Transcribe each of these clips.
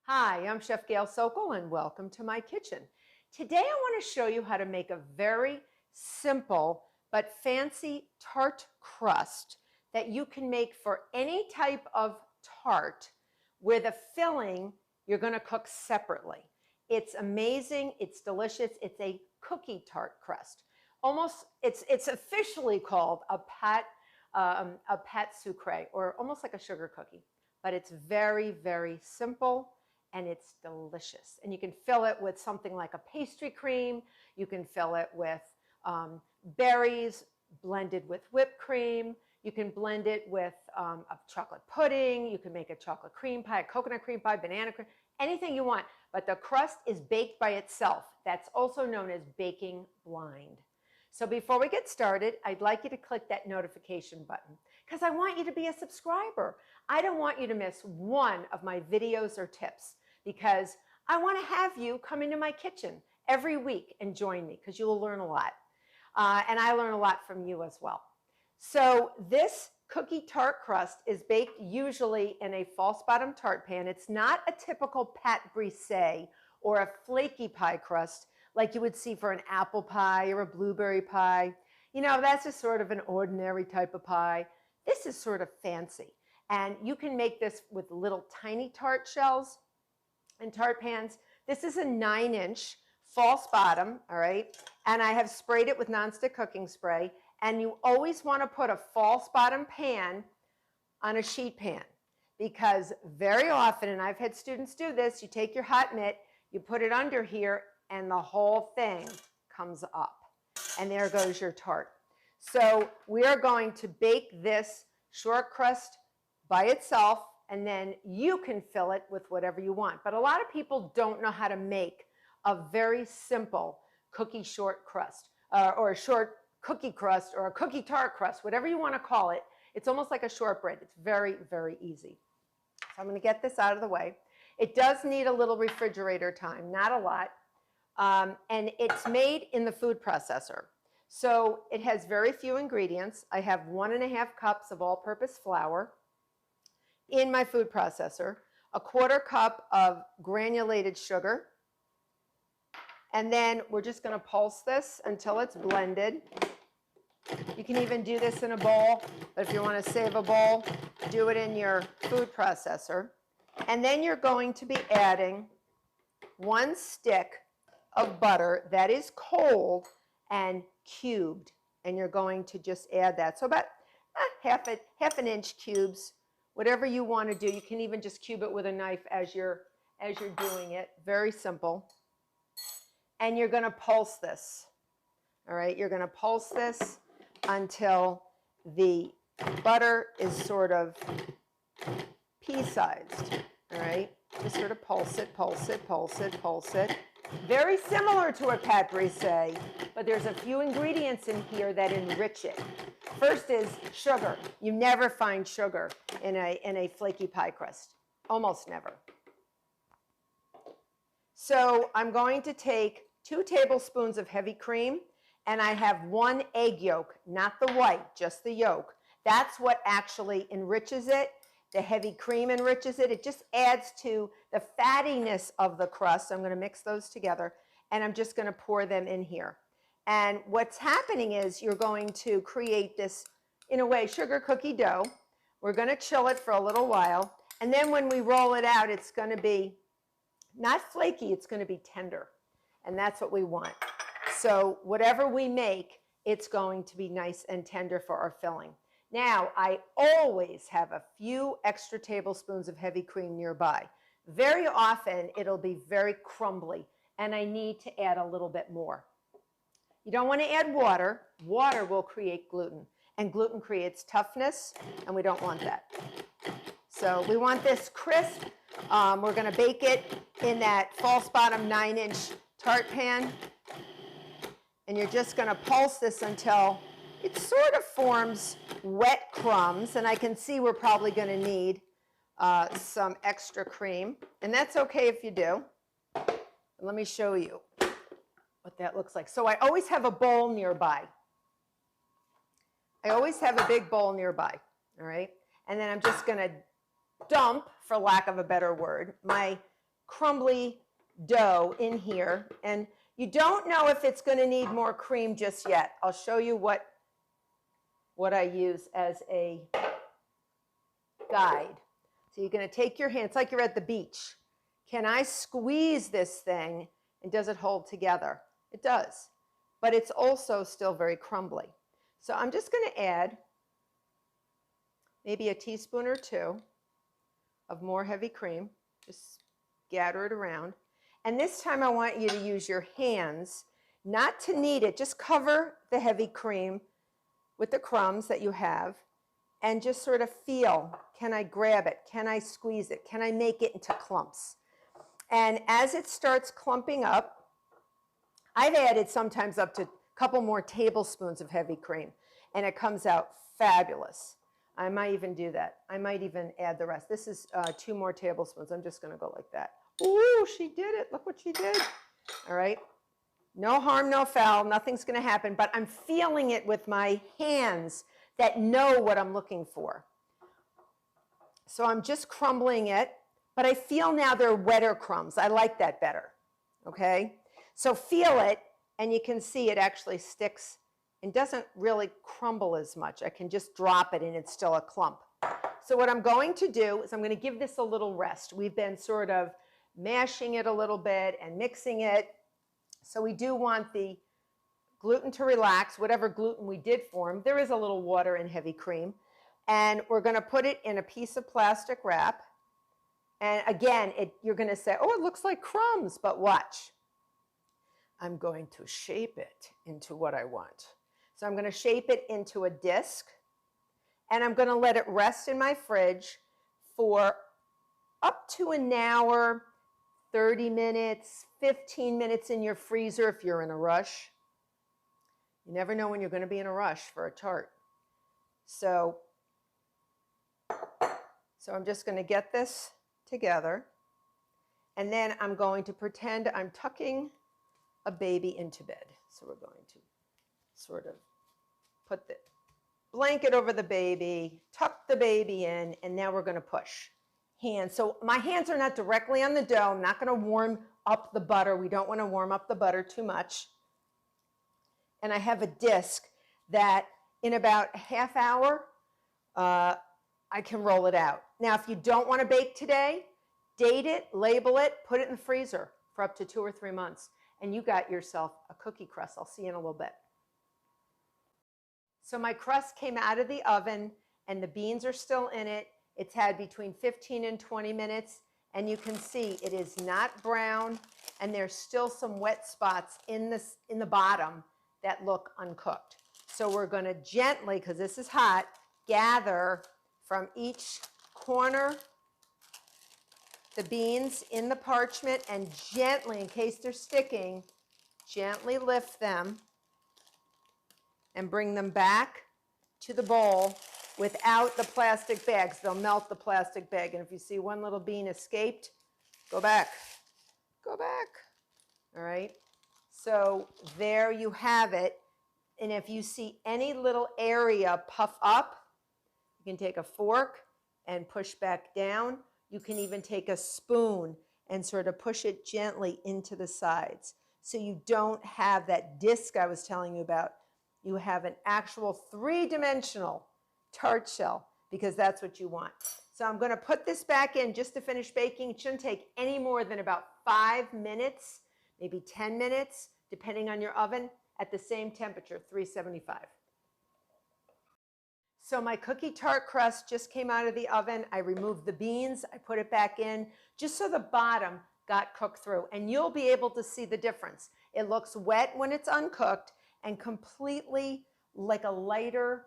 Hi, I'm Chef Gail Sokol and welcome to my kitchen. Today I want to show you how to make a very simple but fancy tart crust that you can make for any type of tart where the filling you're going to cook separately. It's amazing, it's delicious, it's a cookie tart crust. It's officially called a pâte sucrée, or almost like a sugar cookie, but it's very, very simple and it's delicious. And you can fill it with something like a pastry cream. You can fill it with berries blended with whipped cream. You can blend it with a chocolate pudding. You can make a chocolate cream pie, a coconut cream pie, banana cream, anything you want. But the crust is baked by itself. That's also known as baking blind. So before we get started, I'd like you to click that notification button because I want you to be a subscriber. I don't want you to miss one of my videos or tips, because I want to have you come into my kitchen every week and join me, because you will learn a lot. And I learn a lot from you as well. So this cookie tart crust is baked usually in a false bottom tart pan. It's not a typical pâte brisée or a flaky pie crust like you would see for an apple pie or a blueberry pie. You know, that's just sort of an ordinary type of pie. This is sort of fancy. And you can make this with little tiny tart shells and tart pans. This is a 9-inch false bottom, all right? And I have sprayed it with nonstick cooking spray. And you always want to put a false bottom pan on a sheet pan, because very often, and I've had students do this, you take your hot mitt, you put it under here, and the whole thing comes up. And there goes your tart. So we are going to bake this short crust by itself, and then you can fill it with whatever you want. But a lot of people don't know how to make a very simple cookie short crust, or a short cookie crust, or a cookie tart crust, whatever you want to call it. It's almost like a shortbread. It's very, very easy. So I'm going to get this out of the way. It does need a little refrigerator time, not a lot. And it's made in the food processor. So it has very few ingredients. I have 1.5 cups of all-purpose flour in my food processor, a 1/4 cup of granulated sugar, and then we're just going to pulse this until it's blended. You can even do this in a bowl, but if you want to save a bowl, do it in your food processor. And then you're going to be adding 1 stick of butter that is cold and cubed, and you're going to just add that. So about half an inch cubes, whatever you want to do. You can even just cube it with a knife as you're doing it. Very simple. And you're going to pulse this. All right, you're going to pulse this until the butter is sort of pea-sized. All right, just sort of pulse it, pulse it, pulse it, pulse it. Very similar to a pâte brisée, but there's a few ingredients in here that enrich it. First is sugar. You never find sugar in a flaky pie crust. Almost never. So I'm going to take 2 tablespoons of heavy cream, and I have 1 egg yolk, not the white, just the yolk. That's what actually enriches it. The heavy cream enriches it. It just adds to the fattiness of the crust. So I'm going to mix those together, and I'm just going to pour them in here. And what's happening is you're going to create this, in a way, sugar cookie dough. We're going to chill it for a little while, and then when we roll it out, it's going to be not flaky, it's going to be tender, and that's what we want. So whatever we make, it's going to be nice and tender for our filling. Now, I always have a few extra tablespoons of heavy cream nearby. Very often, it'll be very crumbly, and I need to add a little bit more. You don't want to add water. Water will create gluten, and gluten creates toughness, and we don't want that. So we want this crisp. We're going to bake it in that false bottom 9-inch tart pan, and you're just going to pulse this until it sort of forms wet crumbs, and I can see we're probably going to need some extra cream, and that's okay if you do. Let me show you what that looks like. So I always have a bowl nearby. I always have a big bowl nearby, all right? And then I'm just going to dump, for lack of a better word, my crumbly dough in here, and you don't know if it's going to need more cream just yet. I'll show you what I use as a guide. So you're going to take your hand, it's like you're at the beach. Can I squeeze this thing and does it hold together? It does, but it's also still very crumbly. So I'm just going to add maybe a teaspoon or two of more heavy cream. Just gather it around. And this time I want you to use your hands, not to knead it, just cover the heavy cream with the crumbs that you have and just sort of feel, can I grab it? Can I squeeze it? Can I make it into clumps? And as it starts clumping up, I've added sometimes up to a couple more tablespoons of heavy cream, and it comes out fabulous. I might even do that. I might even add the rest. This is 2 more tablespoons. I'm just going to go like that. Ooh, she did it. Look what she did. All right. No harm, no foul. Nothing's going to happen, but I'm feeling it with my hands that know what I'm looking for. So I'm just crumbling it, but I feel now they're wetter crumbs. I like that better. Okay. So feel it, and you can see it actually sticks and doesn't really crumble as much. I can just drop it and it's still a clump. So what I'm going to do is I'm going to give this a little rest. We've been sort of mashing it a little bit and mixing it. So we do want the gluten to relax, whatever gluten we did form. There is a little water and heavy cream. And we're going to put it in a piece of plastic wrap. And again, you're going to say, oh, it looks like crumbs, but watch. I'm going to shape it into what I want. So I'm going to shape it into a disc, and I'm going to let it rest in my fridge for up to an hour, 30 minutes, 15 minutes in your freezer if you're in a rush. You never know when you're going to be in a rush for a tart. So I'm just going to get this together, and then I'm going to pretend I'm tucking a baby into bed. So we're going to sort of put the blanket over the baby, tuck the baby in, and now we're going to push. Hands. So my hands are not directly on the dough. I'm not going to warm up the butter. We don't want to warm up the butter too much. And I have a disc that in about a half hour, I can roll it out. Now, if you don't want to bake today, date it, label it, put it in the freezer for up to 2 or 3 months. And you got yourself a cookie crust. I'll see you in a little bit. So my crust came out of the oven and the beans are still in it. It's had between 15 and 20 minutes. And you can see it is not brown and there's still some wet spots in the bottom that look uncooked. So we're going to gently, because this is hot, gather from each corner the beans in the parchment and gently, in case they're sticking, gently lift them and bring them back to the bowl without the plastic bags. They'll melt the plastic bag. And if you see one little bean escaped, go back. Go back. All right. So there you have it. And if you see any little area puff up, you can take a fork and push back down. You can even take a spoon and sort of push it gently into the sides. So you don't have that disc I was telling you about. You have an actual 3-dimensional tart shell because that's what you want. So I'm going to put this back in just to finish baking. It shouldn't take any more than about 5 minutes, maybe 10 minutes, depending on your oven, at the same temperature, 375. So my cookie tart crust just came out of the oven. I removed the beans. I put it back in just so the bottom got cooked through. And you'll be able to see the difference. It looks wet when it's uncooked and completely like a lighter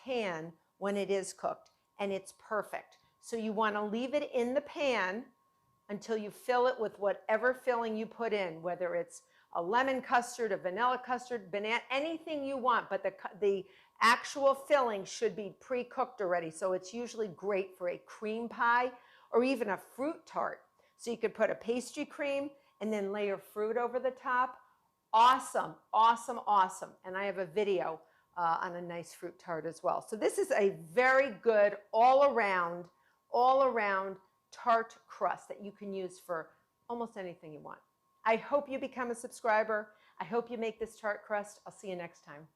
tan when it is cooked. And it's perfect. So you want to leave it in the pan until you fill it with whatever filling you put in, whether it's a lemon custard, a vanilla custard, banana, anything you want. But the actual filling should be pre-cooked already. So it's usually great for a cream pie or even a fruit tart. So you could put a pastry cream and then layer fruit over the top. Awesome, awesome, awesome. And I have a video on a nice fruit tart as well. So this is a very good all around tart crust that you can use for almost anything you want. I hope you become a subscriber. I hope you make this tart crust. I'll see you next time.